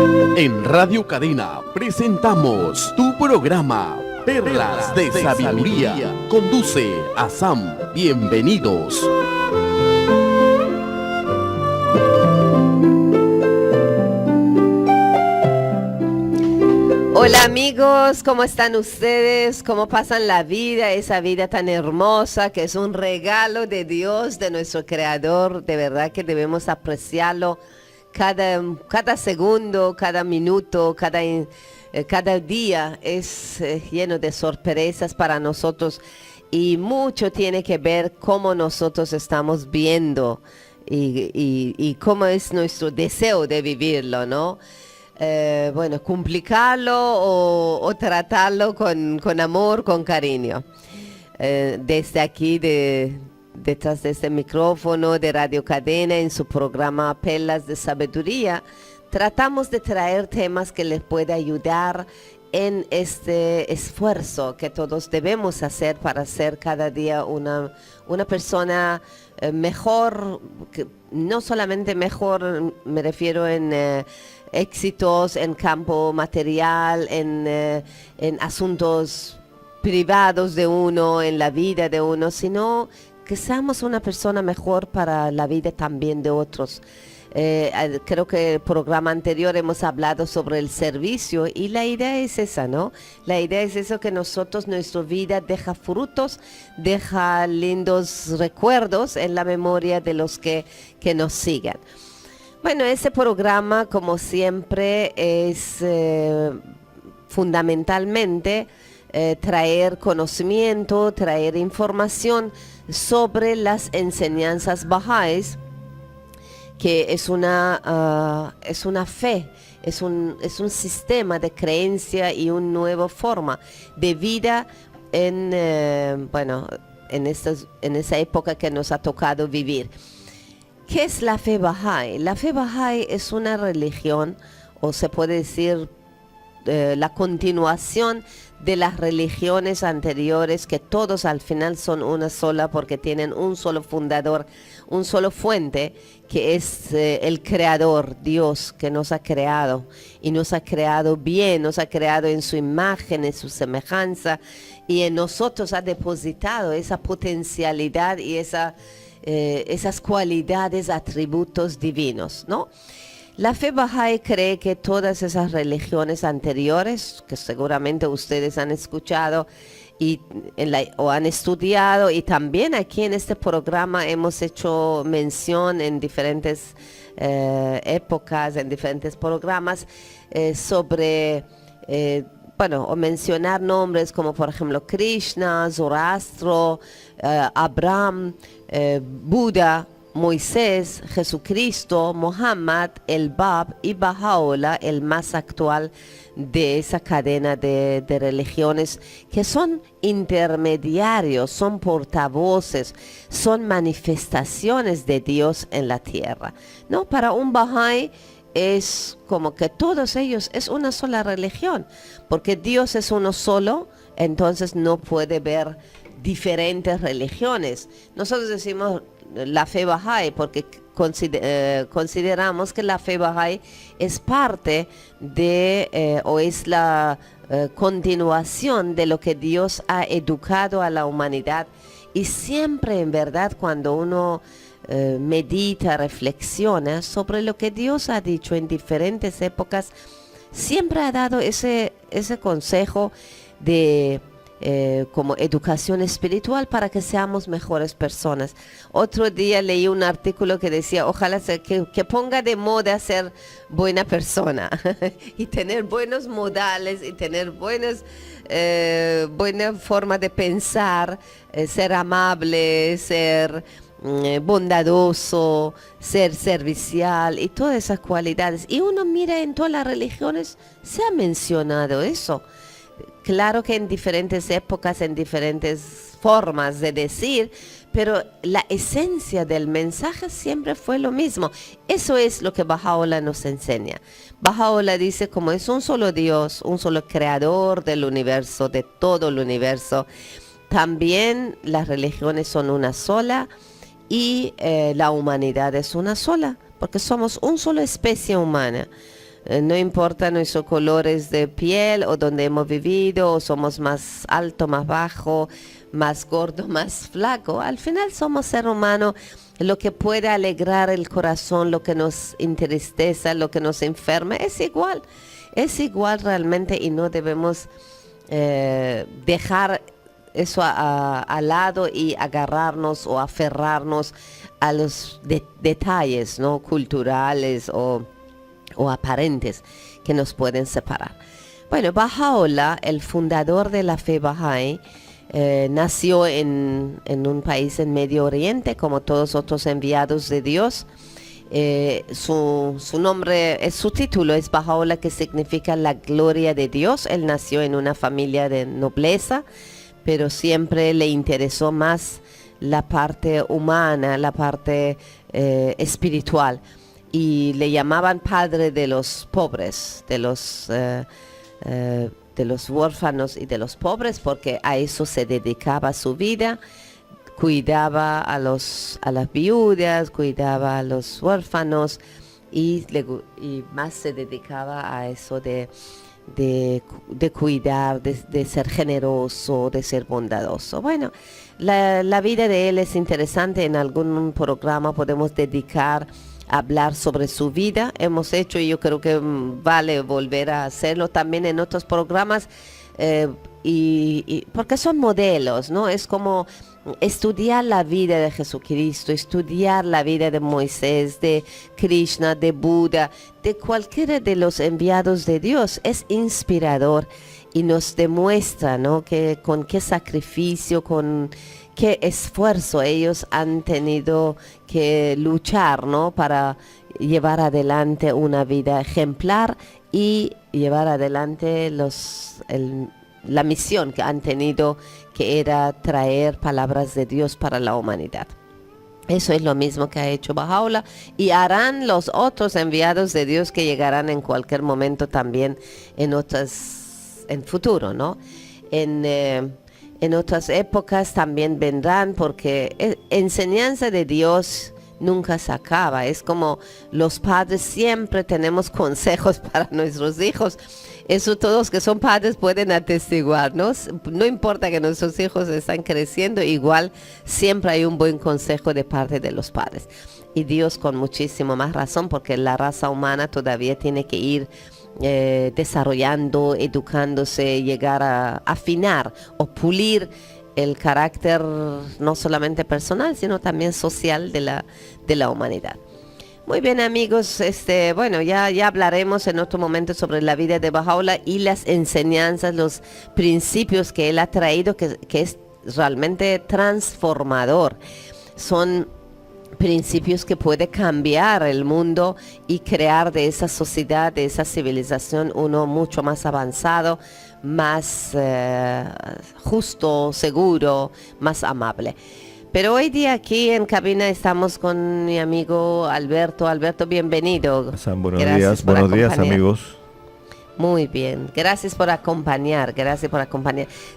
En Radio Cadena presentamos tu programa Perlas de Sabiduría. Conduce a Sam. Bienvenidos. Hola amigos, ¿cómo están ustedes? ¿Cómo pasan la vida? Esa vida tan hermosa que es un regalo de Dios, de nuestro Creador. De verdad que debemos apreciarlo cada segundo, cada minuto, cada día es lleno de sorpresas para nosotros y mucho tiene que ver cómo nosotros estamos viendo y cómo es nuestro deseo de vivirlo, ¿no? Bueno, complicarlo o tratarlo con amor, con cariño. Desde aquí, detrás de este micrófono de Radio Cadena, en su programa Perlas de Sabiduría, tratamos de traer temas que les pueda ayudar en este esfuerzo que todos debemos hacer para ser cada día una persona mejor, no solamente mejor, me refiero en éxitos en campo material, en asuntos privados de uno, en la vida de uno, sino que seamos una persona mejor para la vida también de otros. Creo que en el programa anterior hemos hablado sobre el servicio y la idea es esa, ¿no? La idea es eso, que nosotros, nuestra vida deja frutos, deja lindos recuerdos en la memoria de los que nos sigan. Bueno, ese programa, como siempre, es fundamentalmente traer conocimiento, traer información sobre las enseñanzas bahá'ís, que es una fe, es un sistema de creencia y una nueva forma de vida en esa época que nos ha tocado vivir. ¿Qué es la fe bahá'í? La fe bahá'í es una religión, o se puede decir la continuación de las religiones anteriores, que todos al final son una sola porque tienen un solo fundador, un solo fuente, que es el Creador, Dios, que nos ha creado y nos ha creado bien, nos ha creado en su imagen, en su semejanza, y en nosotros ha depositado esa potencialidad y esas cualidades, atributos divinos, ¿no? La fe bahá'í cree que todas esas religiones anteriores, que seguramente ustedes han escuchado o han estudiado, y también aquí en este programa hemos hecho mención en diferentes épocas, en diferentes programas, sobre, o mencionar nombres como por ejemplo Krishna, Zoroastro, Abraham, Buda, Moisés, Jesucristo, Muhammad, el Bab y Baha'u'lláh, el más actual de esa cadena de religiones, que son intermediarios, son portavoces, son manifestaciones de Dios en la tierra, ¿no? Para un Bahá'í es como que todos ellos es una sola religión, porque Dios es uno solo, entonces no puede haber diferentes religiones. Nosotros decimos la fe bahá'í porque consideramos que la fe bahá'í es parte de o es la continuación de lo que Dios ha educado a la humanidad, y siempre en verdad cuando uno medita, reflexiona sobre lo que Dios ha dicho en diferentes épocas, siempre ha dado ese consejo de como educación espiritual para que seamos mejores personas. Otro día leí un artículo que decía, ojalá que ponga de moda ser buena persona y tener buenos modales y tener buena forma de pensar, ser amable, ser bondadoso, ser servicial y todas esas cualidades. Y uno mira en todas las religiones, se ha mencionado eso. Claro que en diferentes épocas, en diferentes formas de decir, pero la esencia del mensaje siempre fue lo mismo. Eso es lo que Baha'u'lláh nos enseña. Baha'u'lláh dice, como es un solo Dios, un solo creador del universo, de todo el universo, también las religiones son una sola y la humanidad es una sola, porque somos una sola especie humana. No importa nuestros colores de piel o donde hemos vivido, o somos más alto, más bajo, más gordo, más flaco. Al final somos ser humano. Lo que puede alegrar el corazón, lo que nos entristece, lo que nos enferma, es igual realmente, y no debemos dejar eso al lado y agarrarnos o aferrarnos a los detalles, ¿no?, culturales o aparentes que nos pueden separar. Bueno, Baha'u'llah, el fundador de la fe Baha'i, nació en un país en Medio Oriente, como todos otros enviados de Dios. Su nombre, su título es Baha'u'llah, que significa la gloria de Dios. Él nació en una familia de nobleza, pero siempre le interesó más la parte humana, la parte espiritual. Y le llamaban padre de los pobres, de los huérfanos y de los pobres, porque a eso se dedicaba su vida. Cuidaba a las viudas, cuidaba a los huérfanos y más se dedicaba a eso de cuidar, de ser generoso, de ser bondadoso. Bueno, la vida de él es interesante. En algún programa podemos dedicar a hablar sobre su vida. Hemos hecho, y yo creo que vale volver a hacerlo también en otros programas, y porque son modelos, ¿no? Es como estudiar la vida de Jesucristo, estudiar la vida de Moisés, de Krishna, de Buda, de cualquiera de los enviados de Dios. Es inspirador y nos demuestra, ¿no?, que con qué sacrificio, con qué esfuerzo ellos han tenido que luchar, ¿no?, para llevar adelante una vida ejemplar y llevar adelante la misión que han tenido, que era traer palabras de Dios para la humanidad. Eso es lo mismo que ha hecho Baha'u'llah, y harán los otros enviados de Dios que llegarán en cualquier momento también en futuro, ¿no? En otras épocas también vendrán, porque enseñanza de Dios nunca se acaba. Es como los padres siempre tenemos consejos para nuestros hijos. Eso todos que son padres pueden atestiguar, ¿no? No importa que nuestros hijos están creciendo, igual siempre hay un buen consejo de parte de los padres. Y Dios con muchísimo más razón, porque la raza humana todavía tiene que ir desarrollando, educándose, llegar a afinar o pulir el carácter no solamente personal, sino también social de la humanidad. Muy bien, amigos, bueno, ya hablaremos en otro momento sobre la vida de Baha'u'llah y las enseñanzas, los principios que él ha traído, que es realmente transformador. Son principios que puede cambiar el mundo y crear de esa sociedad, de esa civilización, uno mucho más avanzado, más justo, seguro, más amable. Pero hoy día aquí en cabina estamos con mi amigo Alberto. Alberto, bienvenido. Buenos días, amigos. Muy bien, gracias por acompañar.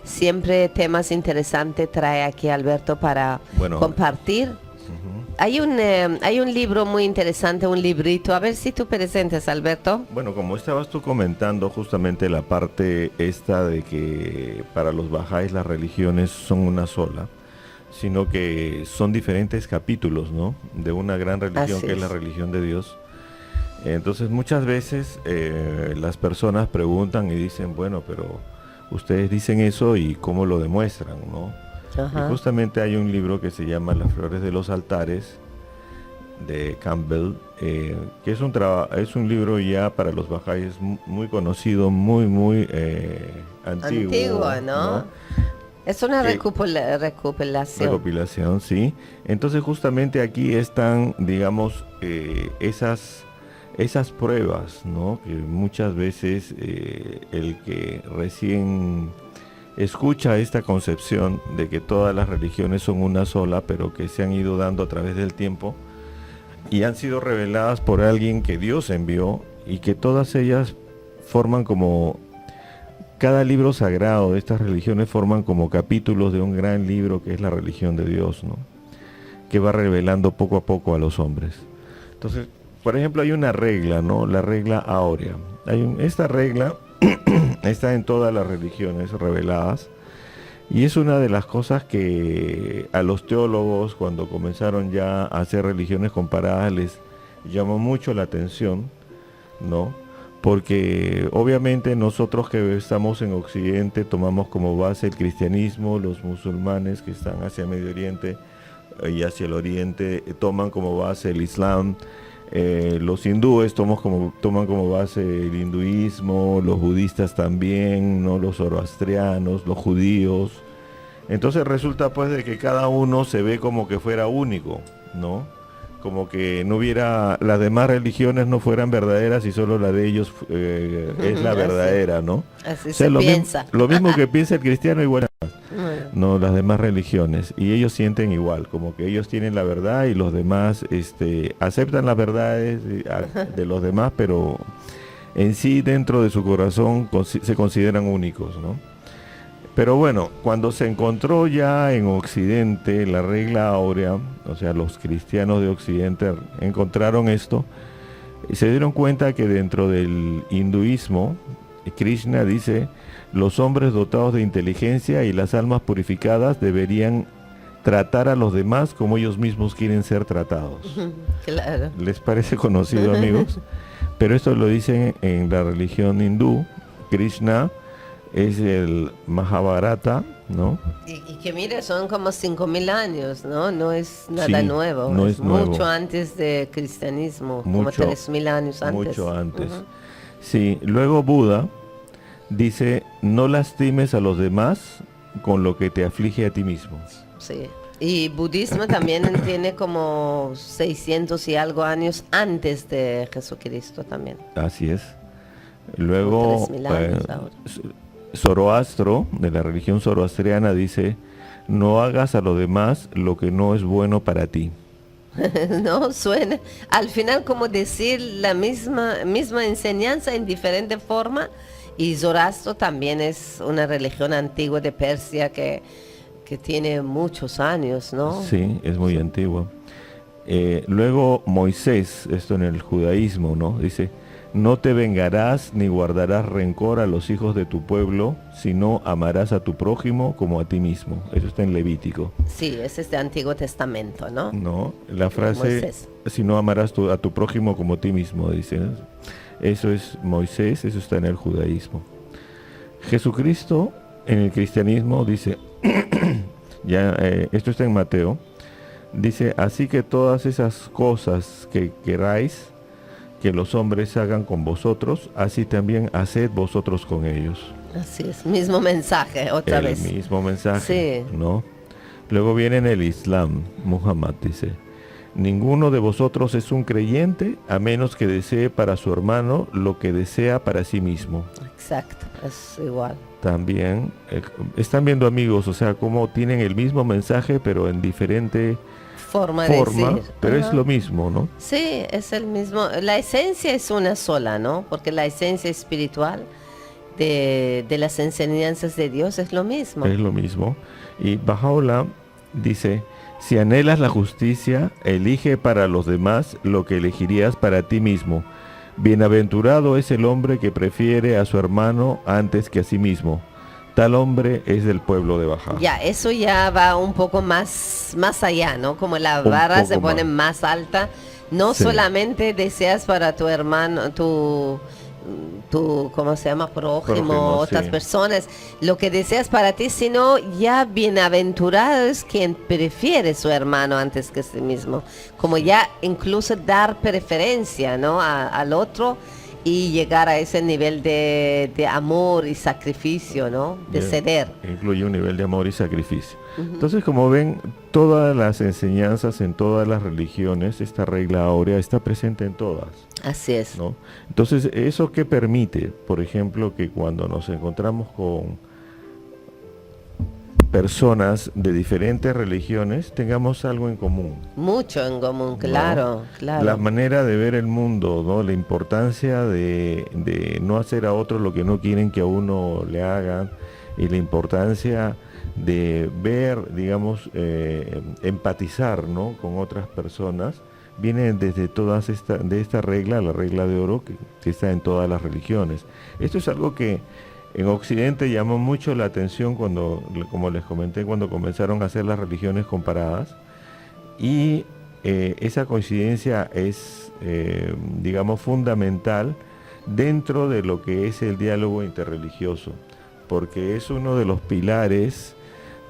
Siempre temas interesantes trae aquí Alberto para compartir. Hay un libro muy interesante, un librito. A ver si tú presentes, Alberto. Bueno, como estabas tú comentando, justamente la parte esta de que para los bajáis las religiones son una sola, sino que son diferentes capítulos, ¿no?, de una gran religión que es la religión de Dios. Entonces muchas veces las personas preguntan y dicen, bueno, pero ustedes dicen eso y ¿cómo lo demuestran, no? Y justamente hay un libro que se llama Las Flores de los Altares, de Campbell, que es un libro ya para los bajáis muy conocido, muy antiguo, ¿no? Es una recopilación, sí. Entonces justamente aquí están, digamos, esas pruebas, ¿no?, que muchas veces el que recién escucha esta concepción de que todas las religiones son una sola, pero que se han ido dando a través del tiempo y han sido reveladas por alguien que Dios envió, y que todas ellas forman como, cada libro sagrado de estas religiones forman como capítulos de un gran libro que es la religión de Dios, ¿no?, que va revelando poco a poco a los hombres. Entonces, por ejemplo, hay una regla, ¿no? La regla áurea. Esta regla está en todas las religiones reveladas y es una de las cosas que a los teólogos, cuando comenzaron ya a hacer religiones comparadas, les llamó mucho la atención, ¿no? Porque obviamente nosotros que estamos en Occidente tomamos como base el cristianismo, los musulmanes que están hacia Medio Oriente y hacia el Oriente toman como base el Islam, los hindúes toman como base el hinduismo, los budistas también, ¿no? Los zoroastrianos, los judíos. Entonces resulta pues de que cada uno se ve como que fuera único, ¿no? Como que no hubiera, las demás religiones no fueran verdaderas y solo la de ellos es la verdadera, ¿no? Así O sea, se piensa. lo mismo que piensa el cristiano igual no las demás religiones, y ellos sienten igual, como que ellos tienen la verdad y los demás aceptan las verdades de los demás, pero en sí dentro de su corazón se consideran únicos, ¿no? Pero bueno, cuando se encontró ya en Occidente la regla áurea, o sea, los cristianos de Occidente encontraron esto y se dieron cuenta que dentro del hinduismo, Krishna dice: los hombres dotados de inteligencia y las almas purificadas deberían tratar a los demás como ellos mismos quieren ser tratados. Claro. ¿Les parece conocido, amigos? Pero esto lo dicen en la religión hindú. Krishna es el Mahabharata, ¿no? Y que mire, son como 5.000 años, ¿no? No es nada Sí, nuevo. no es nuevo. Mucho antes de cristianismo, como Mucho, 3.000 años antes. Mucho antes. Sí, luego Buda dice: no lastimes a los demás con lo que te aflige a ti mismo. Sí. Y budismo también tiene como 600 y algo años antes de Jesucristo también. Así es. Luego 3.000 años ahora. Zoroastro, de la religión zoroastriana, dice: no hagas a los demás lo que no es bueno para ti. No suena al final como decir la misma enseñanza en diferente forma. Y Zoroastro también es una religión antigua de Persia que tiene muchos años, ¿no? Sí, es muy antigua. Luego Moisés, esto en el judaísmo, ¿no? Dice: no te vengarás ni guardarás rencor a los hijos de tu pueblo, sino amarás a tu prójimo como a ti mismo. Eso está en Levítico. Sí, ese es de Antiguo Testamento, ¿no? No, la frase, Moisés. si no amarás a tu prójimo como a ti mismo, dice. Eso es Moisés, eso está en el judaísmo. Jesucristo en el cristianismo dice, esto está en Mateo, dice: así que todas esas cosas que queráis que los hombres hagan con vosotros, así también haced vosotros con ellos. Así es, mismo mensaje, otra vez. El mismo mensaje, Sí. ¿no? Luego viene en el Islam, Muhammad dice: ninguno de vosotros es un creyente a menos que desee para su hermano lo que desea para sí mismo. Exacto, es igual. También, están viendo, amigos, o sea, cómo tienen el mismo mensaje pero en diferente Forma forma, de decir. pero Ajá. es lo mismo, ¿no? Sí, es el mismo. La esencia es una sola, ¿no? Porque la esencia espiritual de las enseñanzas de Dios es lo mismo. Es lo mismo. Y Baha'u'llah dice: si anhelas la justicia, elige para los demás lo que elegirías para ti mismo. Bienaventurado es el hombre que prefiere a su hermano antes que a sí mismo. Tal hombre es del pueblo de Baja. Ya, eso ya va un poco más allá, ¿no? Como la Un barra se poco pone más alta. No Sí. solamente deseas para tu hermano, tu ¿cómo se llama? Prójimo, otras sí. personas, lo que deseas para ti, sino ya bienaventurado es quien prefiere su hermano antes que sí mismo. Como ya incluso dar preferencia, ¿no? al otro y llegar a ese nivel de amor y sacrificio, ¿no? De Bien. ceder. Incluye un nivel de amor y sacrificio. Entonces, como ven, todas las enseñanzas en todas las religiones, esta regla áurea está presente en todas, Así es. ¿no? Entonces, ¿eso qué permite? Por ejemplo, que cuando nos encontramos con personas de diferentes religiones, tengamos algo en común. Mucho en común, claro, claro. La manera de ver el mundo, ¿no? La importancia de no hacer a otros lo que no quieren que a uno le hagan, y la importancia de ver, digamos, empatizar, ¿no? Con otras personas, viene desde de esta regla, la regla de oro, que está en todas las religiones. Esto es algo que en Occidente llamó mucho la atención cuando, como les comenté, cuando comenzaron a hacer las religiones comparadas, y esa coincidencia es, digamos, fundamental dentro de lo que es el diálogo interreligioso, porque es uno de los pilares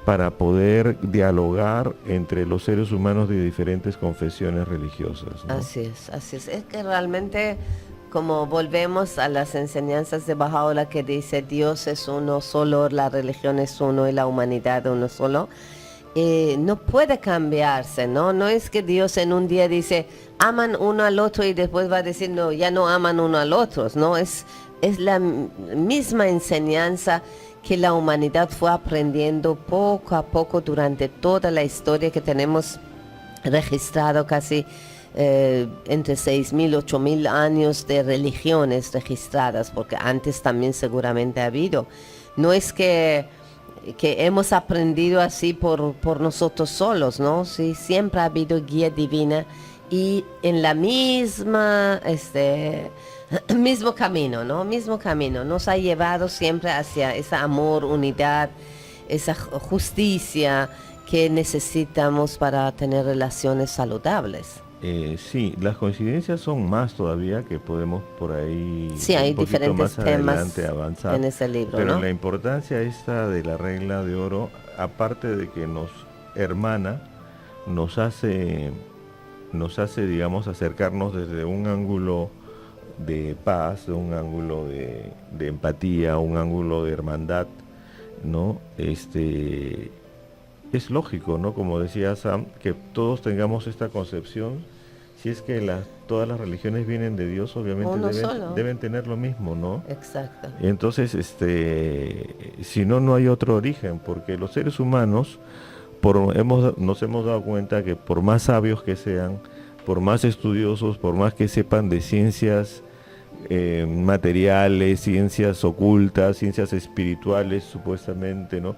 para poder dialogar entre los seres humanos de diferentes confesiones religiosas, ¿no? Así es, así es. Es que realmente, como volvemos a las enseñanzas de Baha'u'lláh, que dice Dios es uno solo, la religión es uno y la humanidad uno solo, no puede cambiarse, ¿no? No es que Dios en un día dice aman uno al otro y después va a decir no, ya no aman uno al otro, ¿no? Es la misma enseñanza que la humanidad fue aprendiendo poco a poco durante toda la historia que tenemos registrado, casi entre 6.000, 8.000 años de religiones registradas, porque antes también seguramente ha habido. No es que hemos aprendido así por nosotros solos, ¿no? Sí, siempre ha habido guía divina y en la misma, mismo camino, ¿no? Mismo camino. Nos ha llevado siempre hacia ese amor, unidad, esa justicia que necesitamos para tener relaciones saludables. Sí, las coincidencias son más todavía, que podemos por ahí sí, hay un poquito diferentes más temas adelante avanzar en ese libro, pero ¿no? la importancia esta de la regla de oro, aparte de que nos hermana, nos hace, digamos, acercarnos desde un ángulo de paz, de un ángulo de empatía, un ángulo de hermandad, ¿no? Es lógico, ¿no? Como decía Sam, que todos tengamos esta concepción. Si es que todas las religiones vienen de Dios, obviamente deben tener lo mismo, ¿no? Exacto. Y entonces, si no, no hay otro origen, porque los seres humanos nos hemos dado cuenta que por más sabios que sean, por más estudiosos, por más que sepan de ciencias materiales, ciencias ocultas, ciencias espirituales supuestamente, ¿no?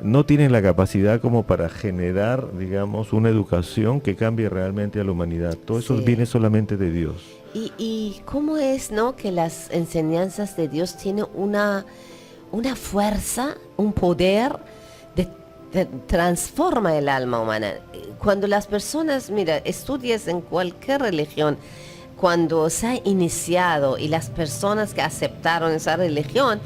No tienen la capacidad como para generar, digamos, una educación que cambie realmente a la humanidad. Todo eso viene solamente de Dios. Y cómo es, ¿no?, que las enseñanzas de Dios tienen una fuerza, un poder transforma el alma humana. Cuando las personas, mira, estudias en cualquier religión, cuando se ha iniciado y las personas que aceptaron esa religión,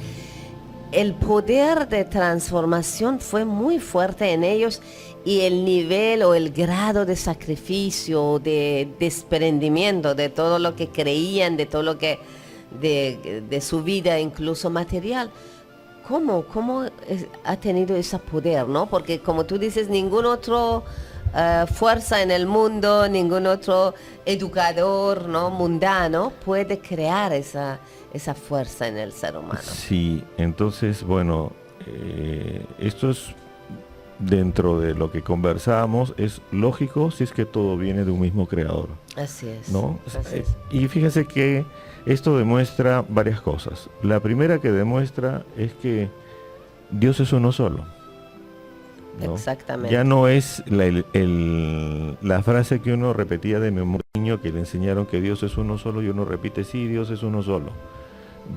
el poder de transformación fue muy fuerte en ellos, y el nivel o el grado de sacrificio, de desprendimiento de todo lo que creían, de todo lo que de su vida, incluso material. ¿Cómo ha tenido ese poder, no? Porque como tú dices, ningún otro fuerza en el mundo, ningún otro educador, ¿no?, mundano puede crear esa fuerza en el ser humano. Sí, entonces, bueno, esto es dentro de lo que conversábamos, es lógico si es que todo viene de un mismo creador. Así es. ¿No? Así es. Y fíjense que esto demuestra varias cosas. La primera que demuestra es que Dios es uno solo, ¿no? Exactamente. Ya no es la frase que uno repetía de niño, que le enseñaron que Dios es uno solo, y uno repite, sí, Dios es uno solo.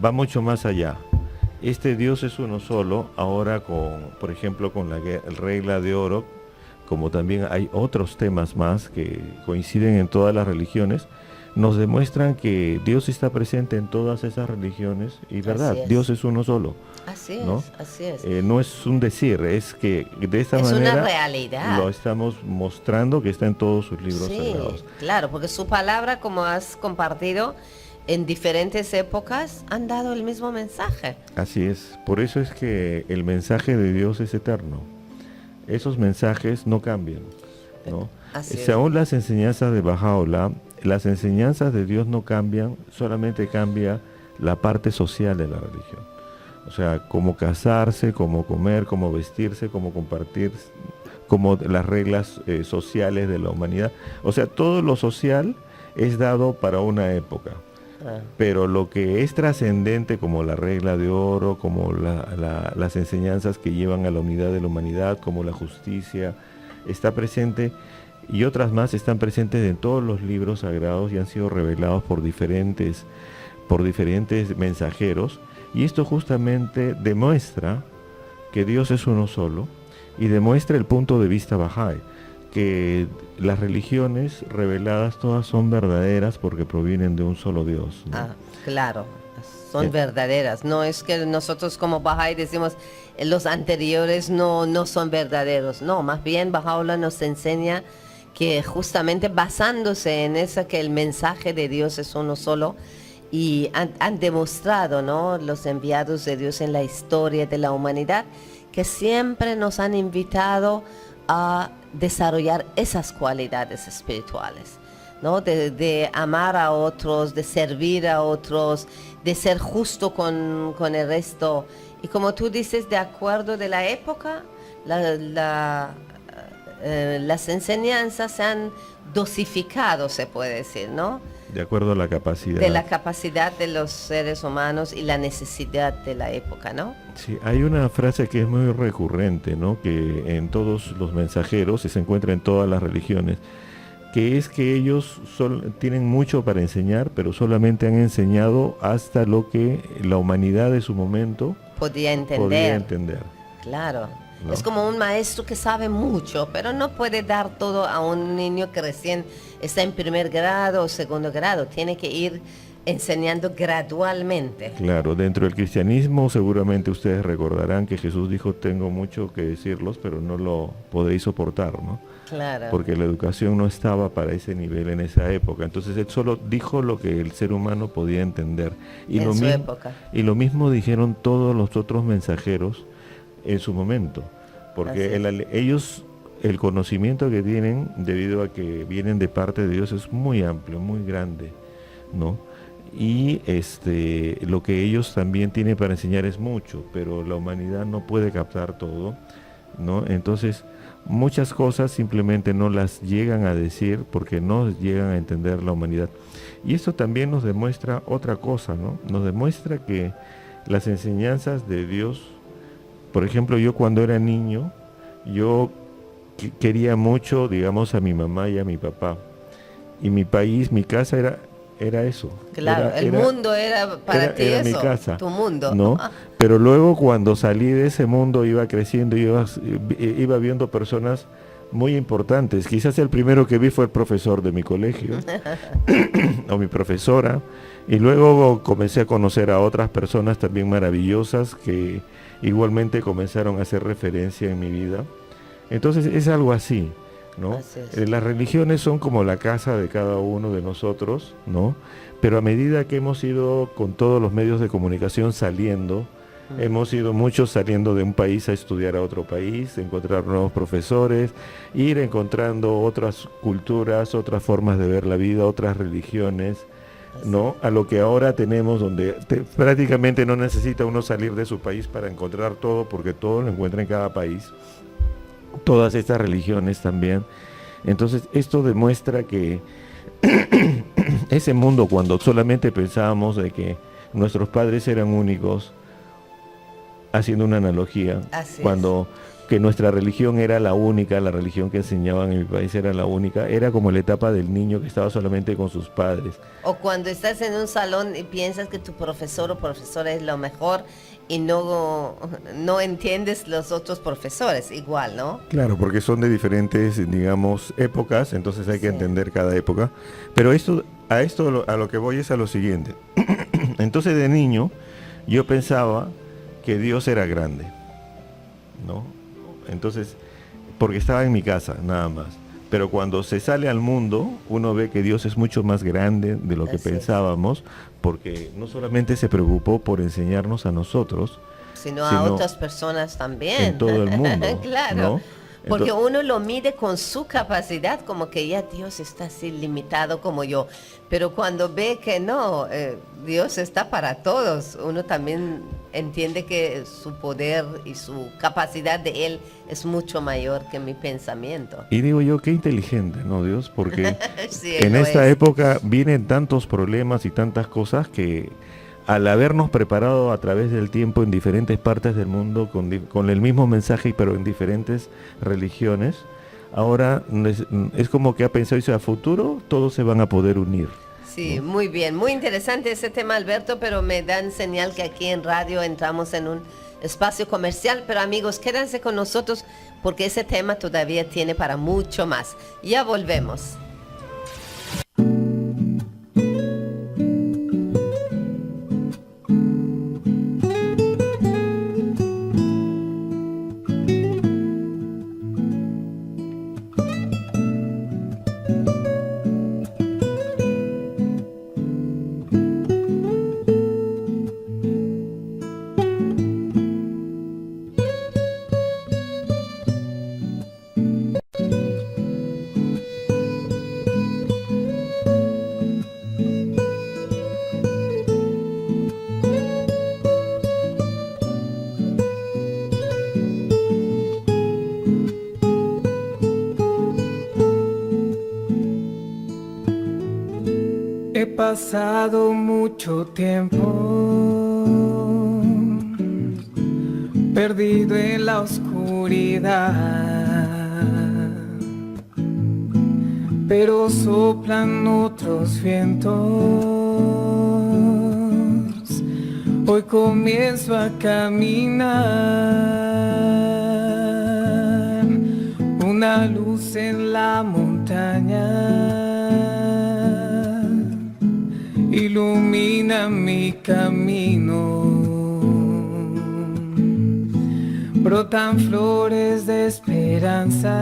Va mucho más allá. Este Dios es uno solo, ahora por ejemplo, con la regla de oro, como también hay otros temas más que coinciden en todas las religiones, nos demuestran que Dios está presente en todas esas religiones, y verdad, Dios es uno solo. Así ¿no? es, así es. No es un decir, es que de esta manera es una realidad. Lo estamos mostrando, que está en todos sus libros sagrados. Claro, porque su palabra, como has compartido, en diferentes épocas han dado el mismo mensaje. Así es, por eso es que el mensaje de Dios es eterno. Esos mensajes no cambian, ¿no? Según las enseñanzas de Baha'u'lláh, las enseñanzas de Dios no cambian, solamente cambia la parte social de la religión. O sea, cómo casarse, cómo comer, cómo vestirse, cómo compartir, como las reglas sociales de la humanidad. O sea, todo lo social es dado para una época. Pero lo que es trascendente, como la regla de oro, como las enseñanzas que llevan a la unidad de la humanidad, como la justicia, está presente y otras más están presentes en todos los libros sagrados y han sido revelados por diferentes mensajeros, y esto justamente demuestra que Dios es uno solo y demuestra el punto de vista Bahá'í, que las religiones reveladas todas son verdaderas porque provienen de un solo Dios, ¿no? Claro, son verdaderas. No es que nosotros como Bahá'í decimos los anteriores no son verdaderos. No, más bien Baha'u'lláh nos enseña que justamente basándose en eso, que el mensaje de Dios es uno solo, y han demostrado, ¿no?, los enviados de Dios en la historia de la humanidad, que siempre nos han invitado a desarrollar esas cualidades espirituales, ¿no? De amar a otros, de servir a otros, de ser justo con el resto. Y como tú dices, de acuerdo de la época, las enseñanzas se han dosificado, se puede decir, ¿no? De acuerdo a la capacidad. De la capacidad de los seres humanos y la necesidad de la época, ¿no? Sí, hay una frase que es muy recurrente, ¿no?, que en todos los mensajeros, y se encuentra en todas las religiones, que es que ellos tienen mucho para enseñar, pero solamente han enseñado hasta lo que la humanidad de su momento podía entender. Claro. ¿No? Es como un maestro que sabe mucho, pero no puede dar todo a un niño que recién está en primer grado o segundo grado. Tiene que ir enseñando gradualmente. Claro, dentro del cristianismo seguramente ustedes recordarán que Jesús dijo: tengo mucho que decirlos, pero no lo podréis soportar, ¿no? Claro. Porque la educación no estaba para ese nivel en esa época. Entonces él solo dijo lo que el ser humano podía entender. Y en su época. Y lo mismo dijeron todos los otros mensajeros en su momento. Porque ellos, el conocimiento que tienen, debido a que vienen de parte de Dios, es muy amplio, muy grande, ¿no? Y lo que ellos también tienen para enseñar es mucho, pero la humanidad no puede captar todo, ¿no? Entonces, muchas cosas simplemente no las llegan a decir porque no llegan a entender la humanidad. Y esto también nos demuestra otra cosa, ¿no? Nos demuestra que las enseñanzas de Dios, por ejemplo, yo cuando era niño, yo quería mucho, digamos, a mi mamá y a mi papá. Y mi país, mi casa era eso. Claro, el mundo era para ti era eso, mi casa, tu mundo. ¿no? Pero luego cuando salí de ese mundo iba creciendo, iba viendo personas muy importantes. Quizás el primero que vi fue el profesor de mi colegio, o mi profesora. Y luego comencé a conocer a otras personas también maravillosas que igualmente comenzaron a hacer referencia en mi vida. Entonces es algo así, ¿no? Así es. Las religiones son como la casa de cada uno de nosotros, ¿no? Pero a medida que hemos ido con todos los medios de comunicación saliendo, hemos ido muchos saliendo de un país a estudiar a otro país, encontrar nuevos profesores, ir encontrando otras culturas, otras formas de ver la vida, otras religiones, ¿no? A lo que ahora tenemos, donde prácticamente no necesita uno salir de su país para encontrar todo, porque todo lo encuentra en cada país, todas estas religiones también. Entonces esto demuestra que ese mundo, cuando solamente pensábamos de que nuestros padres eran únicos, haciendo una analogía, cuando que nuestra religión era la única, la religión que enseñaban en mi país era la única, era como la etapa del niño que estaba solamente con sus padres. O cuando estás en un salón y piensas que tu profesor o profesora es lo mejor y no entiendes los otros profesores, igual, ¿no? Claro, porque son de diferentes, digamos, épocas, entonces hay que entender cada época. Pero a lo que voy es a lo siguiente. Entonces de niño yo pensaba que Dios era grande, ¿no? Entonces, porque estaba en mi casa, nada más. Pero cuando se sale al mundo, uno ve que Dios es mucho más grande de lo que pensábamos, porque no solamente se preocupó por enseñarnos a nosotros, sino a otras personas también. En todo el mundo. Claro. ¿No? Porque uno lo mide con su capacidad, como que ya Dios está así limitado como yo. Pero cuando ve que no, Dios está para todos, uno también entiende que su poder y su capacidad de Él es mucho mayor que mi pensamiento. Y digo yo, qué inteligente, ¿no, Dios? Porque sí, en esta época vienen tantos problemas y tantas cosas que al habernos preparado a través del tiempo en diferentes partes del mundo con el mismo mensaje, pero en diferentes religiones, Ahora es como que ha pensado, dice, a futuro todos se van a poder unir. Sí, muy bien, muy interesante ese tema, Alberto, pero me dan señal que aquí en radio entramos en un espacio comercial, pero amigos, quédense con nosotros porque ese tema todavía tiene para mucho más. Ya volvemos. He pasado mucho tiempo perdido en la oscuridad, pero soplan otros vientos. Hoy comienzo a caminar, una luz en la montaña ilumina mi camino. Brotan flores de esperanza,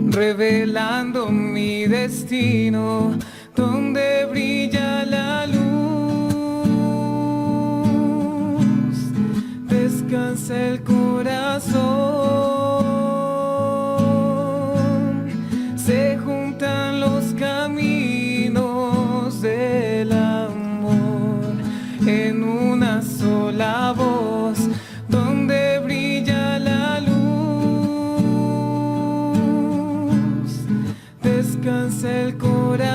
revelando mi destino, donde brilla la luz, descansa el corazón, se juntan los caminos del amor en una sola voz, donde brilla la luz, descansa el corazón,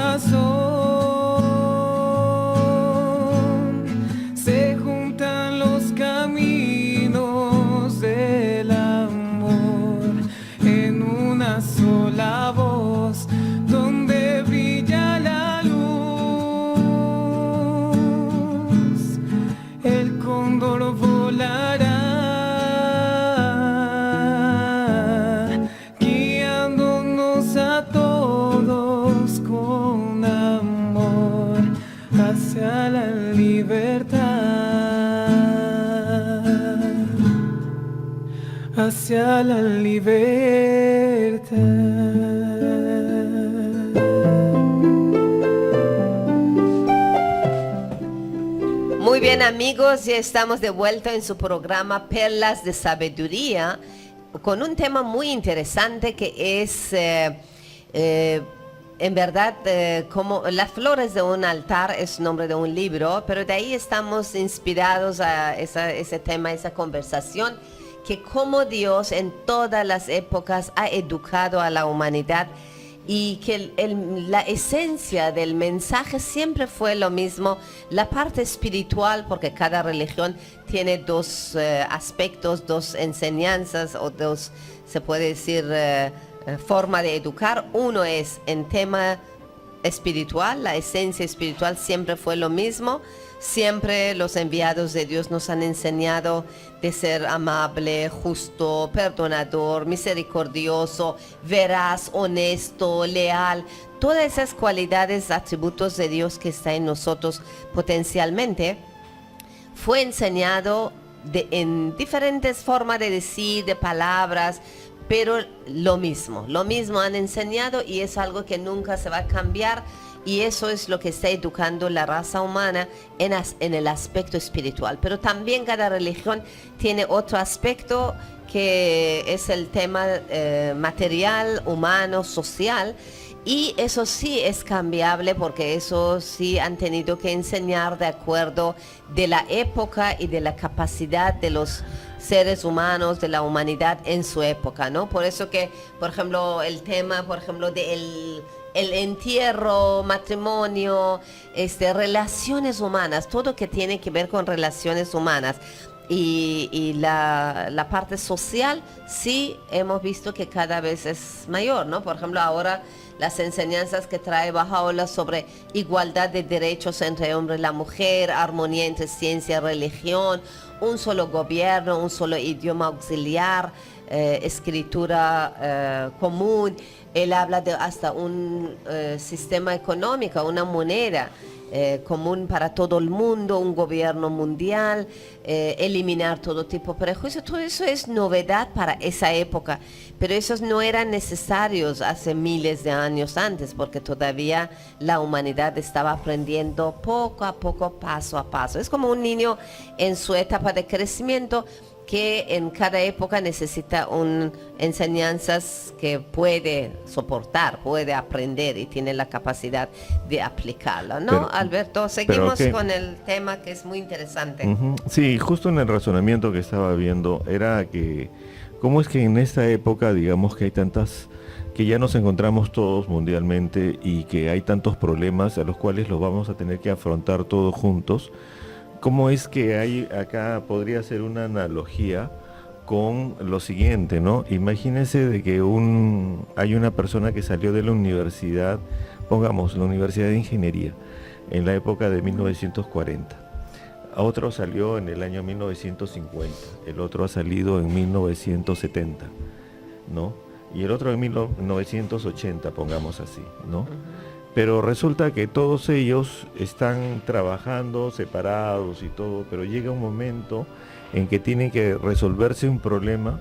se juntan los caminos del amor en una sola voz, donde brilla la luz, el cóndor volará, guiándonos a todos con amor hacia la libertad, hacia la libertad. Muy bien amigos, ya estamos de vuelta en su programa Perlas de Sabiduría con un tema muy interesante que es en verdad como Las flores de un altar es nombre de un libro, pero de ahí estamos inspirados a ese tema, esa conversación, que como Dios en todas las épocas ha educado a la humanidad y que la esencia del mensaje siempre fue lo mismo, la parte espiritual, porque cada religión tiene dos aspectos, dos enseñanzas o dos, se puede decir, forma de educar. Uno es en tema espiritual, la esencia espiritual siempre fue lo mismo. Siempre los enviados de Dios nos han enseñado de ser amable, justo, perdonador, misericordioso, veraz, honesto, leal. Todas esas cualidades, atributos de Dios que está en nosotros potencialmente, fue enseñado en diferentes formas de decir, de palabras, pero lo mismo han enseñado y es algo que nunca se va a cambiar. Y eso es lo que está educando la raza humana en el aspecto espiritual. Pero también cada religión tiene otro aspecto que es el tema material, humano, social. Y eso sí es cambiable porque eso sí han tenido que enseñar de acuerdo de la época y de la capacidad de los seres humanos, de la humanidad en su época, ¿no? Por eso que, por ejemplo, el tema, por ejemplo, del el entierro, matrimonio, relaciones humanas, todo que tiene que ver con relaciones humanas. y la parte social sí hemos visto que cada vez es mayor, ¿no? Por ejemplo, ahora las enseñanzas que trae Baha'u'lláh sobre igualdad de derechos entre el hombre y la mujer, armonía entre ciencia y religión, un solo gobierno, un solo idioma auxiliar, escritura común. Él habla de hasta un sistema económico, una moneda común para todo el mundo, un gobierno mundial, eliminar todo tipo de prejuicios. Todo eso es novedad para esa época, pero esos no eran necesarios hace miles de años antes, porque todavía la humanidad estaba aprendiendo poco a poco, paso a paso. Es como un niño en su etapa de crecimiento, que en cada época necesita enseñanzas que puede soportar, puede aprender y tiene la capacidad de aplicarla, ¿no? Pero, Alberto, seguimos que, con el tema que es muy interesante. Sí, justo en el razonamiento que estaba viendo era que cómo es que en esta época, digamos que hay tantas, que ya nos encontramos todos mundialmente y que hay tantos problemas a los cuales los vamos a tener que afrontar todos juntos. ¿Cómo es que hay acá, podría ser una analogía con lo siguiente, ¿no? Imagínense de que hay una persona que salió de la universidad, pongamos, la Universidad de Ingeniería, en la época de 1940. Otro salió en el año 1950, el otro ha salido en 1970, ¿no? Y el otro en 1980, pongamos así, ¿no? Pero resulta que todos ellos están trabajando separados y todo, pero llega un momento en que tiene que resolverse un problema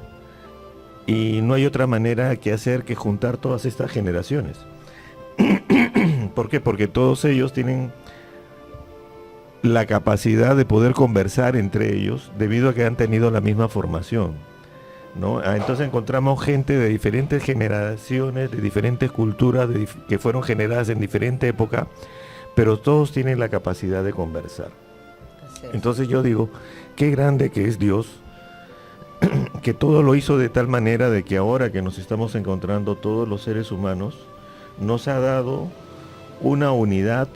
y no hay otra manera que hacer que juntar todas estas generaciones. ¿Por qué? Porque todos ellos tienen la capacidad de poder conversar entre ellos debido a que han tenido la misma formación, ¿no? Entonces encontramos gente de diferentes generaciones, de diferentes culturas, que fueron generadas en diferente época, pero todos tienen la capacidad de conversar. Entonces yo digo, qué grande que es Dios, que todo lo hizo de tal manera de que ahora que nos estamos encontrando todos los seres humanos, nos ha dado una unidad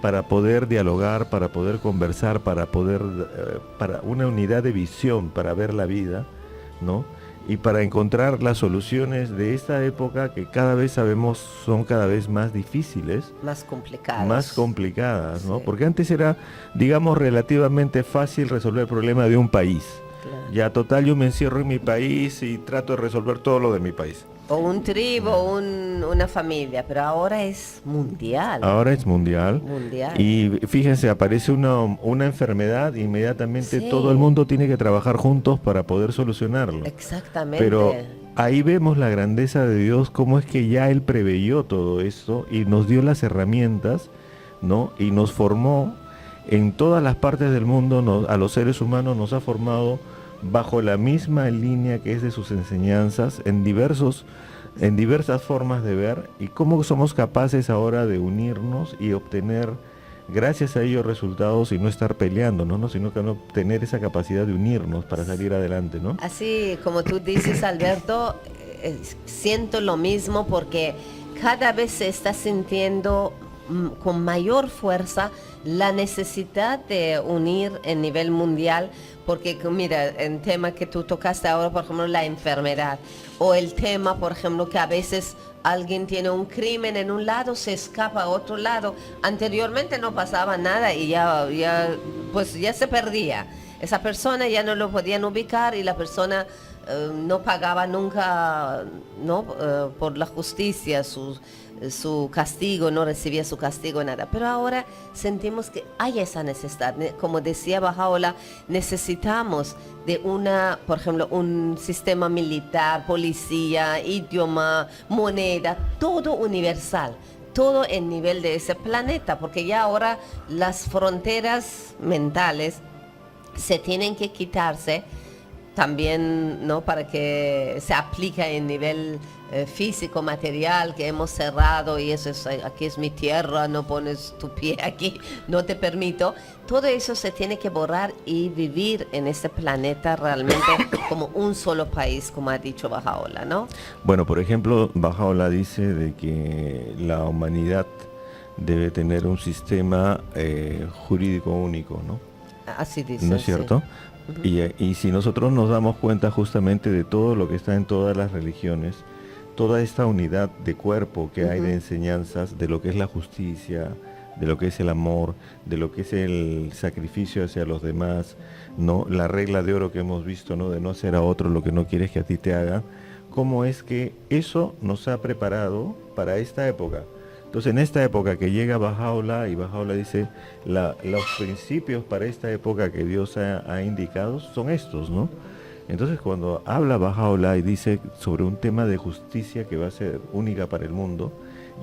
para poder dialogar, para poder conversar, para una unidad de visión para ver la vida, ¿no? Y para encontrar las soluciones de esta época que cada vez sabemos son cada vez más difíciles, más complicadas, ¿no? Sí. Porque antes era, digamos, relativamente fácil resolver el problema de un país. Claro. Ya total, yo me encierro en mi país y trato de resolver todo lo de mi país. O un tribu, una familia, pero ahora es mundial. Ahora es mundial. Mundial. Y fíjense, aparece una enfermedad, inmediatamente Sí. todo el mundo tiene que trabajar juntos para poder solucionarlo. Exactamente. Pero ahí vemos la grandeza de Dios, cómo es que ya Él preveyó todo esto y nos dio las herramientas, ¿no? Y nos formó en todas las partes del mundo, a los seres humanos nos ha formado bajo la misma línea que es de sus enseñanzas, en diversas formas de ver, y cómo somos capaces ahora de unirnos y obtener, gracias a ellos, resultados y no estar peleando, ¿no? Sino que tener esa capacidad de unirnos para salir adelante, ¿no? Así como tú dices, Alberto, siento lo mismo porque cada vez se está sintiendo con mayor fuerza la necesidad de unir en nivel mundial, porque mira, el tema que tú tocaste ahora, por ejemplo, la enfermedad, o el tema, por ejemplo, que a veces alguien tiene un crimen en un lado, se escapa a otro lado. Anteriormente no pasaba nada y ya se perdía. Esa persona ya no lo podían ubicar y la persona no pagaba nunca, ¿no? Por la justicia su castigo, no recibía su castigo, nada. Pero ahora sentimos que hay esa necesidad. Como decía Baha'u'lláh, necesitamos de por ejemplo, un sistema militar, policía, idioma, moneda, todo universal, todo en nivel de ese planeta, porque ya ahora las fronteras mentales se tienen que quitarse también, ¿no? Para que se aplique en nivel físico, material, que hemos cerrado y eso es, aquí es mi tierra, no pones tu pie aquí, no te permito. Todo eso se tiene que borrar y vivir en este planeta realmente como un solo país, como ha dicho Baha'u'lláh, ¿no? Bueno, por ejemplo, Baha'u'lláh dice de que la humanidad debe tener un sistema jurídico único, ¿no? Así dice. ¿No es cierto? Y si nosotros nos damos cuenta justamente de todo lo que está en todas las religiones, toda esta unidad de cuerpo que hay de enseñanzas, de lo que es la justicia, de lo que es el amor, de lo que es el sacrificio hacia los demás, ¿no? La regla de oro que hemos visto, ¿no? De no hacer a otro lo que no quieres que a ti te haga. ¿Cómo es que eso nos ha preparado para esta época? Entonces, en esta época que llega Bahá'u'lláh, y Bahá'u'lláh dice, los principios para esta época que Dios ha indicado son estos, ¿no? Entonces, cuando habla Bahá'u'lláh y dice sobre un tema de justicia que va a ser única para el mundo,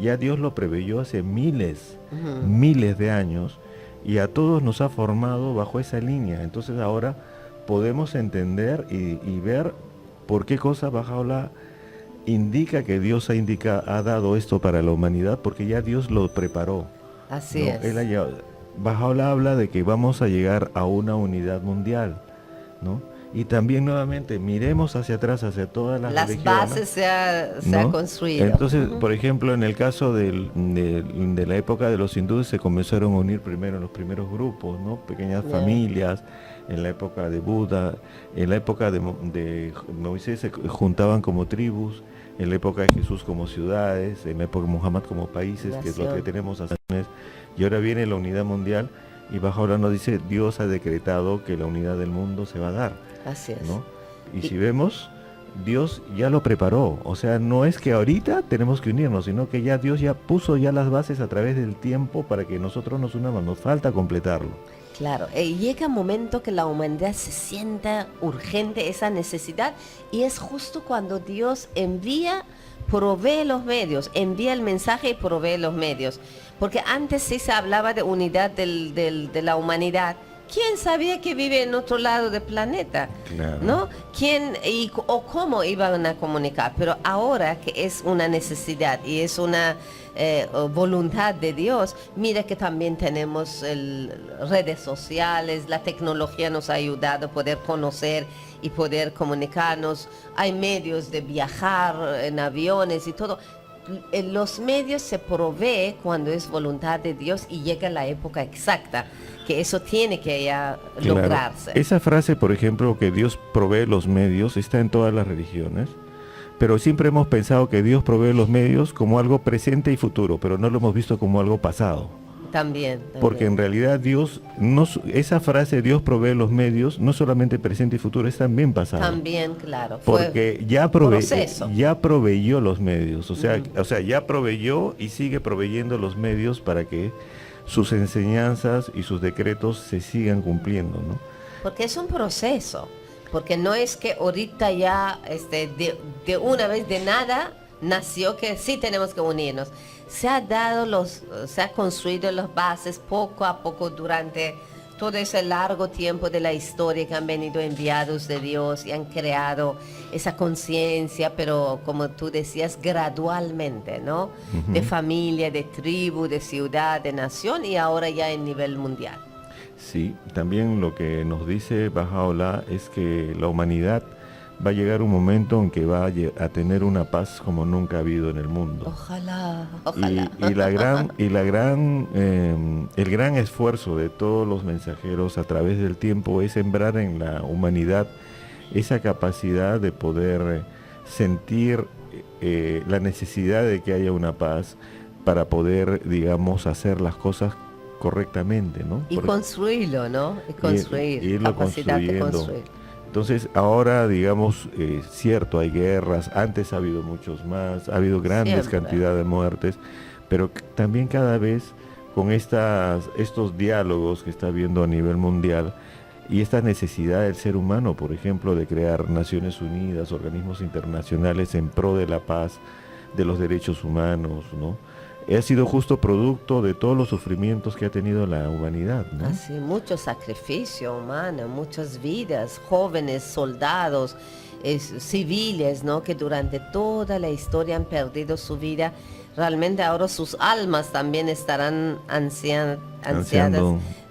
ya Dios lo preveyó hace miles de años, y a todos nos ha formado bajo esa línea. Entonces ahora podemos entender y ver por qué cosa Bahá'u'lláh indica que Dios ha dado esto para la humanidad, porque ya Dios lo preparó. Así ¿no? es. Bahá'u'lláh habla de que vamos a llegar a una unidad mundial, ¿no? Y también nuevamente miremos hacia atrás, hacia todas las religiones. Bases se ha construido. Entonces, por ejemplo, en el caso de la época de los hindúes se comenzaron a unir primero en los primeros grupos, ¿no? Pequeñas familias. En la época de Buda, en la época de Moisés se juntaban como tribus, en la época de Jesús como ciudades, en la época de Muhammad como países, que es lo que tenemos hasta hoy. Y ahora viene la unidad mundial, y Bahá'u'lláh nos dice, Dios ha decretado que la unidad del mundo se va a dar. Así es. ¿No? Y si vemos, Dios ya lo preparó. O sea, no es que ahorita tenemos que unirnos, sino que ya Dios ya puso ya las bases a través del tiempo para que nosotros nos unamos. Nos falta completarlo. Claro, llega un momento que la humanidad se sienta urgente esa necesidad, y es justo cuando Dios provee los medios, envía el mensaje y provee los medios. Porque antes sí se hablaba de unidad de la humanidad. ¿Quién sabía que vive en otro lado del planeta? Claro. ¿No? ¿Quién o cómo iban a comunicar? Pero ahora que es una necesidad y es una voluntad de Dios, mira que también tenemos redes sociales, la tecnología nos ha ayudado a poder conocer y poder comunicarnos. Hay medios de viajar en aviones y todo. Los medios se provee cuando es voluntad de Dios y llega la época exacta, que eso tiene que ya lograrse. Esa frase, por ejemplo, que Dios provee los medios, está en todas las religiones, pero siempre hemos pensado que Dios provee los medios como algo presente y futuro, pero no lo hemos visto como algo pasado. También. Porque en realidad esa frase, Dios provee los medios, no solamente presente y futuro, es también pasado. También, claro. Porque ya proveyó los medios, o sea, ya proveyó y sigue proveyendo los medios para que sus enseñanzas y sus decretos se sigan cumpliendo, ¿no? Porque es un proceso, porque no es que ahorita ya de una vez de nada nació que sí tenemos que unirnos. Se ha construido las bases poco a poco durante todo ese largo tiempo de la historia, que han venido enviados de Dios y han creado esa conciencia, pero como tú decías, gradualmente, ¿no? De familia, de tribu, de ciudad, de nación, y ahora ya en nivel mundial. Sí, también lo que nos dice Bahá'u'lláh es que la humanidad va a llegar un momento en que va a tener una paz como nunca ha habido en el mundo. Ojalá. El gran esfuerzo de todos los mensajeros a través del tiempo es sembrar en la humanidad esa capacidad de poder sentir la necesidad de que haya una paz para poder, digamos, hacer las cosas correctamente, ¿no? Y construirlo, ¿no? Y construir, irlo capacidad de construir. Entonces ahora, digamos, cierto, hay guerras, antes ha habido muchos más, ha habido grandes cantidades de muertes, pero también cada vez con estos diálogos que está habiendo a nivel mundial y esta necesidad del ser humano, por ejemplo, de crear Naciones Unidas, organismos internacionales en pro de la paz, de los derechos humanos, ¿no? Ha sido justo producto de todos los sufrimientos que ha tenido la humanidad, ¿no? Así, mucho sacrificio humano, muchas vidas, jóvenes, soldados, civiles, ¿no? Que durante toda la historia han perdido su vida. Realmente ahora sus almas también estarán ansiadas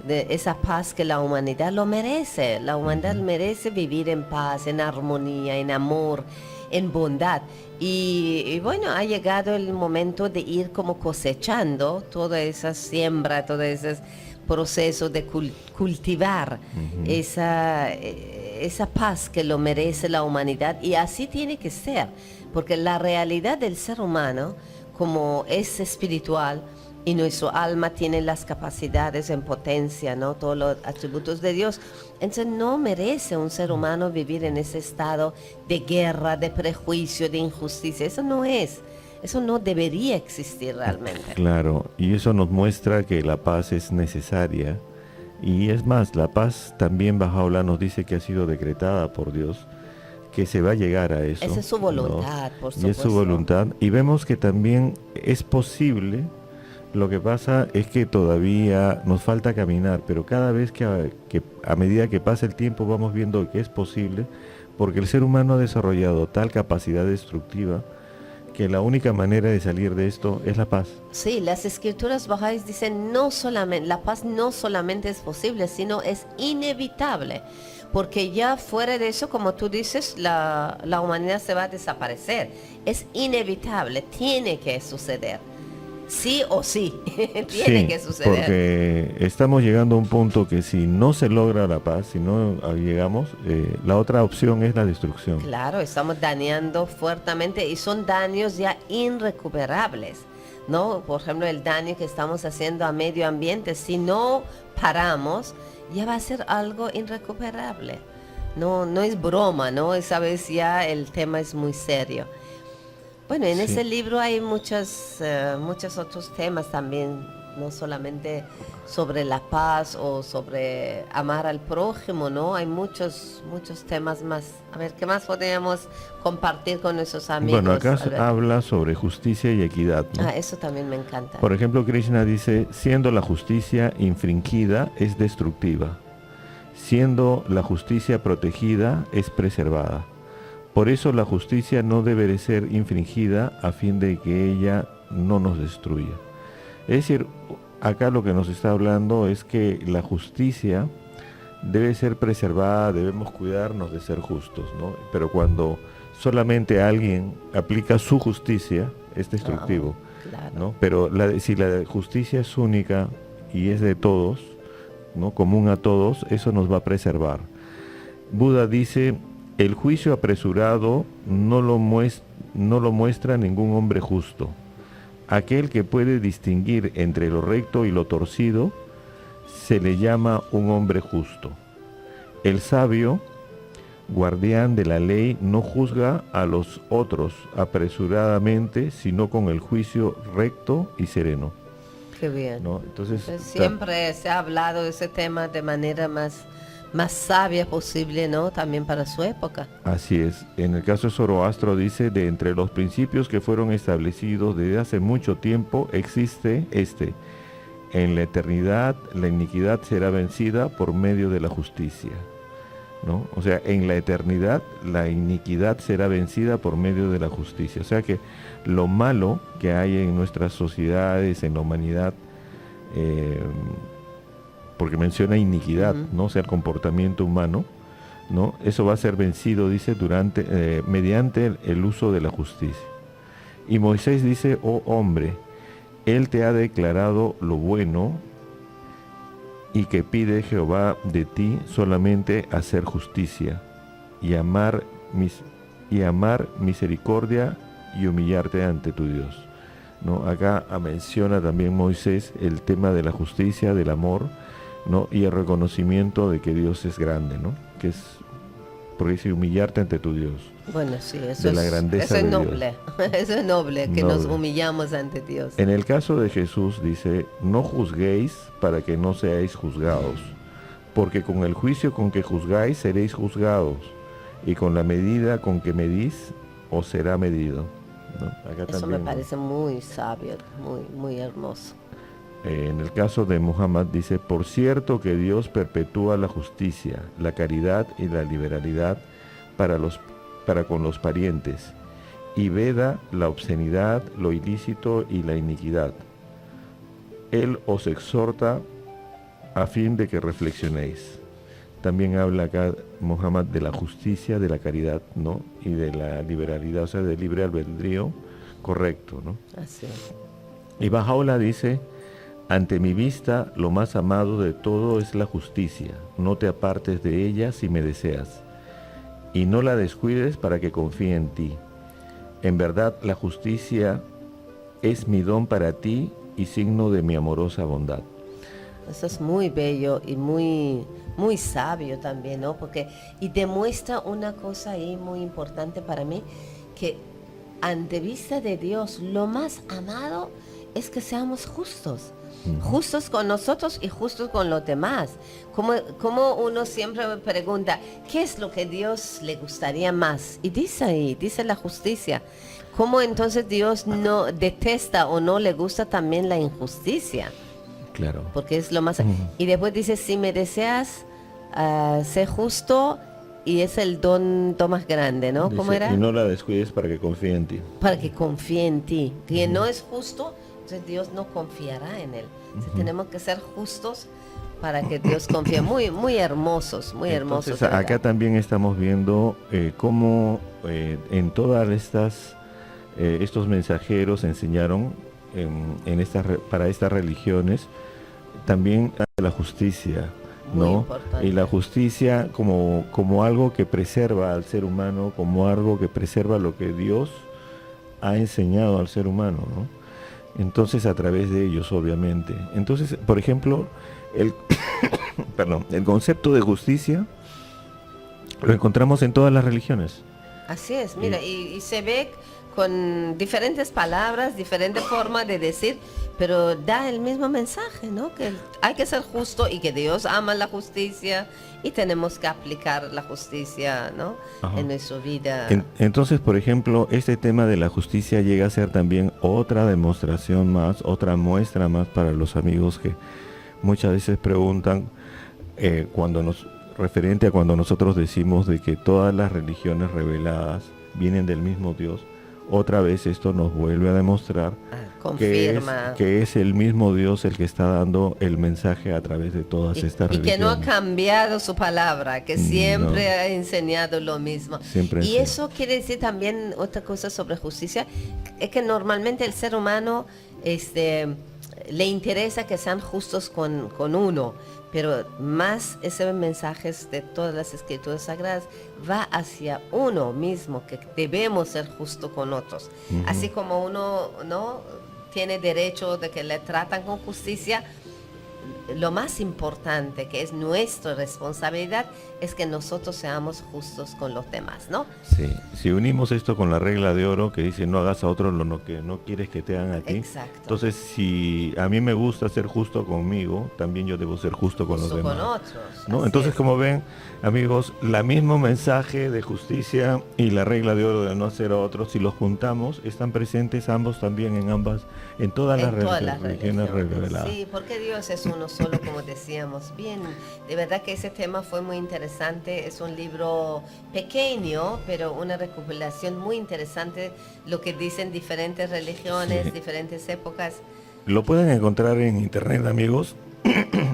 de esa paz que la humanidad lo merece. La humanidad merece vivir en paz, en armonía, en amor, en bondad. Y bueno, ha llegado el momento de ir como cosechando toda esa siembra, todas esas proceso de cultivar esa paz que lo merece la humanidad, y así tiene que ser, porque la realidad del ser humano, como es espiritual, y nuestro alma tiene las capacidades en potencia, ¿no? Todos los atributos de Dios. Entonces no merece un ser humano vivir en ese estado de guerra, de prejuicio, de injusticia. Eso no debería existir realmente. Claro, y eso nos muestra que la paz es necesaria. Y es más, la paz también Bahá'u'lláh nos dice que ha sido decretada por Dios, que se va a llegar a eso. Esa es su voluntad, ¿no? por supuesto. Y es su voluntad. Y vemos que también es posible. Lo que pasa es que todavía nos falta caminar, pero cada vez que a medida que pasa el tiempo vamos viendo que es posible, porque el ser humano ha desarrollado tal capacidad destructiva que la única manera de salir de esto es la paz. Sí, las escrituras bahá'ís dicen la paz no solamente es posible, sino es inevitable, porque ya fuera de eso, como tú dices, la humanidad se va a desaparecer. Es inevitable, tiene que suceder. Sí o sí, tiene que suceder. Porque estamos llegando a un punto que si no se logra la paz, si no llegamos, la otra opción es la destrucción. Claro, estamos dañando fuertemente y son daños ya irrecuperables, ¿no? Por ejemplo, el daño que estamos haciendo a medio ambiente, si no paramos, ya va a ser algo irrecuperable. No es broma, ¿no? Esa vez ya el tema es muy serio. Bueno, en ese libro hay muchos otros temas también, no solamente sobre la paz o sobre amar al prójimo, ¿no? Hay muchos temas más. A ver, ¿qué más podríamos compartir con nuestros amigos? Bueno, acá habla sobre justicia y equidad, ¿no? Eso también me encanta. Por ejemplo, Krishna dice, siendo la justicia infringida es destructiva, siendo la justicia protegida es preservada. Por eso la justicia no debe de ser infringida a fin de que ella no nos destruya. Es decir, acá lo que nos está hablando es que la justicia debe ser preservada, debemos cuidarnos de ser justos, ¿no? Pero cuando solamente alguien aplica su justicia, es destructivo, claro. ¿no? Pero si la justicia es única y es de todos, ¿no? Común a todos, eso nos va a preservar. Buda dice, el juicio apresurado no lo muestra ningún hombre justo. Aquel que puede distinguir entre lo recto y lo torcido, se le llama un hombre justo. El sabio, guardián de la ley, no juzga a los otros apresuradamente, sino con el juicio recto y sereno. Qué bien. ¿No? Entonces, siempre se ha hablado de ese tema de manera más sabia posible, ¿no? También para su época. Así es. En el caso de Zoroastro dice, de entre los principios que fueron establecidos desde hace mucho tiempo, existe este. En la eternidad, la iniquidad será vencida por medio de la justicia, ¿no? O sea, en la eternidad, la iniquidad será vencida por medio de la justicia. O sea que lo malo que hay en nuestras sociedades, en la humanidad, porque menciona iniquidad, ¿no? O sea, el comportamiento humano, ¿no? Eso va a ser vencido, dice, mediante el uso de la justicia. Y Moisés dice, oh hombre, él te ha declarado lo bueno y que pide Jehová de ti solamente hacer justicia y amar misericordia y humillarte ante tu Dios, ¿no? Acá menciona también Moisés el tema de la justicia, del amor, ¿no? Y el reconocimiento de que Dios es grande, ¿no? Que es, porque dice humillarte ante tu Dios. Bueno, sí, eso la grandeza es de noble. Eso es noble, que nos humillamos ante Dios. En el caso de Jesús dice, no juzguéis para que no seáis juzgados, porque con el juicio con que juzgáis seréis juzgados, y con la medida con que medís os será medido, ¿no? Acá eso también, me parece muy sabio, muy hermoso. En el caso de Muhammad dice, por cierto que Dios perpetúa la justicia, la caridad y la liberalidad para con los parientes, y veda la obscenidad, lo ilícito y la iniquidad. Él os exhorta a fin de que reflexionéis. También habla acá Muhammad de la justicia, de la caridad, ¿no? Y de la liberalidad, o sea, del libre albedrío correcto, ¿no? Así es. Y Bahá'u'lláh dice, Ante mi vista, lo más amado de todo es la justicia. No te apartes de ella si me deseas, y no la descuides para que confíe en ti. En verdad, la justicia es mi don para ti y signo de mi amorosa bondad. Eso es muy bello y muy, muy sabio también, ¿no? Porque, y demuestra una cosa ahí muy importante para mí, que ante vista de Dios, lo más amado es que seamos justos. Justos con nosotros y justos con los demás. Como uno siempre me pregunta, ¿qué es lo que Dios le gustaría más? Y dice ahí, dice la justicia. ¿Cómo entonces Dios no detesta o no le gusta también la injusticia? Claro. Porque es lo más... Y después dice, si me deseas, sé justo, y es el don más grande, ¿no? ¿Cómo Dice, era? y no la descuides para que confíe en ti. Para que confíe en ti. Quien no es justo, entonces Dios no confiará en él. Entonces, tenemos que ser justos para que Dios confíe. Muy, muy hermosos, muy hermosos. Entonces, acá también estamos viendo cómo en todas estos mensajeros enseñaron para estas religiones también la justicia, Muy ¿no? importante. Y la justicia como algo que preserva al ser humano, como algo que preserva lo que Dios ha enseñado al ser humano, ¿no? Entonces, a través de ellos, obviamente. Entonces, por ejemplo, el concepto de justicia lo encontramos en todas las religiones. Así es, mira, y se ve con diferentes palabras, diferentes formas de decir, pero da el mismo mensaje, ¿no? Que hay que ser justo y que Dios ama la justicia y tenemos que aplicar la justicia, ¿no? Ajá. En nuestra vida. Entonces, por ejemplo, este tema de la justicia llega a ser también otra demostración más, otra muestra más para los amigos que muchas veces preguntan referente a cuando nosotros decimos de que todas las religiones reveladas vienen del mismo Dios. Otra vez esto nos vuelve a demostrar Confirma. que es el mismo Dios el que está dando el mensaje a través de todas estas Y que religiones. no ha cambiado su palabra, que siempre ha enseñado lo mismo. Siempre Y enseña. eso quiere decir también otra cosa sobre justicia, es que normalmente el ser humano le interesa que sean justos con uno, pero más ese mensaje de todas las escrituras sagradas va hacia uno mismo, que debemos ser justos con otros. Así como uno no tiene derecho de que le tratan con justicia, lo más importante, que es nuestra responsabilidad, es que nosotros seamos justos con los demás, ¿no? Sí, si unimos esto con la regla de oro que dice no hagas a otros lo que no quieres que te hagan a ti. Exacto. Entonces, si a mí me gusta ser justo conmigo, también yo debo ser justo con los Justo demás. con otros. ¿No? Así Entonces, es. como ven, amigos, la mismo mensaje de justicia y la regla de oro de no hacer a otros, si los juntamos, están presentes ambos también en todas las religiones reveladas. Sí, porque Dios es uno solo, como decíamos. Bien, de verdad que ese tema fue muy interesante. Es un libro pequeño, pero una recopilación muy interesante, lo que dicen diferentes religiones, Sí. diferentes épocas. Lo pueden encontrar en internet, amigos.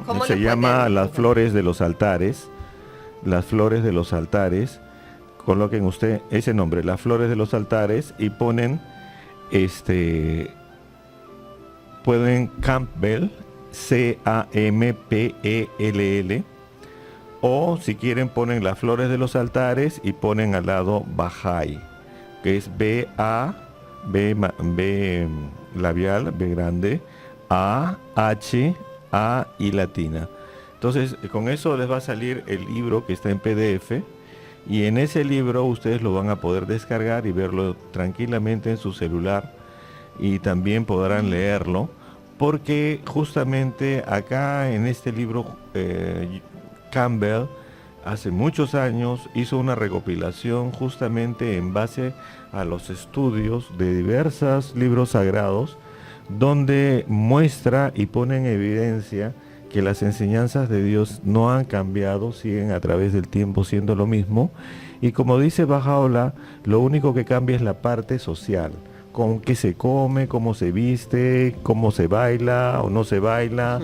¿Cómo Se lo llama pueden Las encontrar? Flores de los Altares. Las Flores de los Altares. Coloquen usted ese nombre, Las Flores de los Altares, y ponen pueden Campbell, Campell, o si quieren ponen Las Flores de los Altares y ponen al lado Bahá'í, que es B labial, B grande, A, H, A y latina. Entonces, con eso les va a salir el libro que está en PDF, y en ese libro ustedes lo van a poder descargar y verlo tranquilamente en su celular, y también podrán leerlo, porque justamente acá en este libro Campbell hace muchos años hizo una recopilación justamente en base a los estudios de diversos libros sagrados, donde muestra y pone en evidencia que las enseñanzas de Dios no han cambiado, siguen a través del tiempo siendo lo mismo, y como dice Baha'u'lláh, lo único que cambia es la parte social, con qué se come, cómo se viste, cómo se baila o no se baila,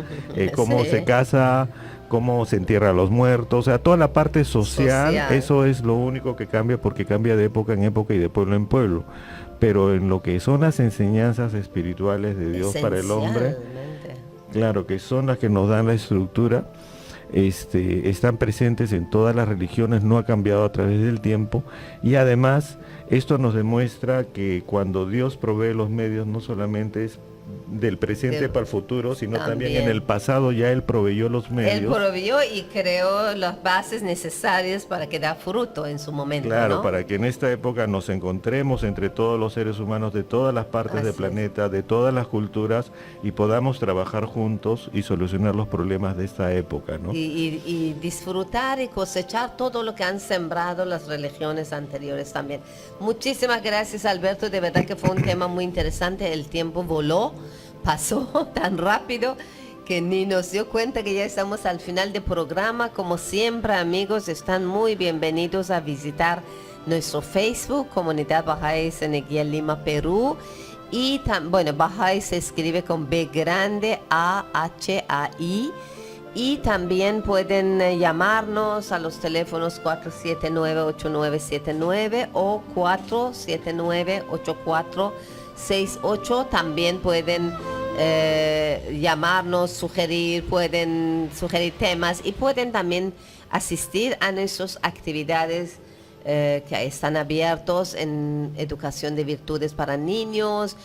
cómo Sí. se casa, cómo se entierra a los muertos, o sea, toda la parte social, eso es lo único que cambia, porque cambia de época en época y de pueblo en pueblo. Pero en lo que son las enseñanzas espirituales de Dios para el hombre, Esencialmente. Claro, que son las que nos dan la estructura, están presentes en todas las religiones, no ha cambiado a través del tiempo, y además esto nos demuestra que cuando Dios provee los medios no solamente es del presente para el futuro, sino también en el pasado ya Él proveyó los medios. Él proveyó y creó las bases necesarias para que da fruto en su momento. Claro, ¿no? para que en esta época nos encontremos entre todos los seres humanos de todas las partes del planeta, de todas las culturas, y podamos trabajar juntos y solucionar los problemas de esta época, ¿no? Y disfrutar y cosechar todo lo que han sembrado las religiones anteriores también. Muchísimas gracias, Alberto, de verdad que fue un tema muy interesante. El tiempo voló, pasó tan rápido que ni nos dio cuenta que ya estamos al final del programa. Como siempre, amigos, están muy bienvenidos a visitar nuestro Facebook, Comunidad Bahá'í Ceneguía Lima, Perú. Y bueno, Bahá'í se escribe con B grande, A-H-A-I. Y también pueden llamarnos a los teléfonos 479-8979 o 479-8468. También pueden llamarnos, pueden sugerir temas y pueden también asistir a nuestras actividades que están abiertos en educación de virtudes para niños,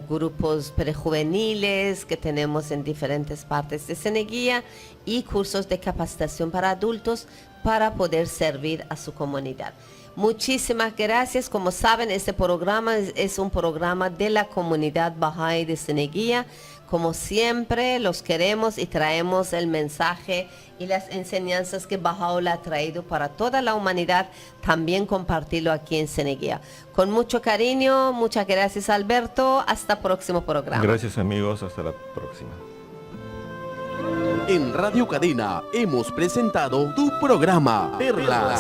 grupos prejuveniles que tenemos en diferentes partes de Ceneguía y cursos de capacitación para adultos para poder servir a su comunidad. Muchísimas gracias. Como saben, este programa es un programa de la comunidad Bahá'í de Ceneguía. Como siempre, los queremos y traemos el mensaje y las enseñanzas que Bahá'u'lláh ha traído para toda la humanidad, también compartirlo aquí en Ceneguía. Con mucho cariño, muchas gracias, Alberto. Hasta el próximo programa. Gracias, amigos. Hasta la próxima. En Radio Cadena hemos presentado tu programa Perlas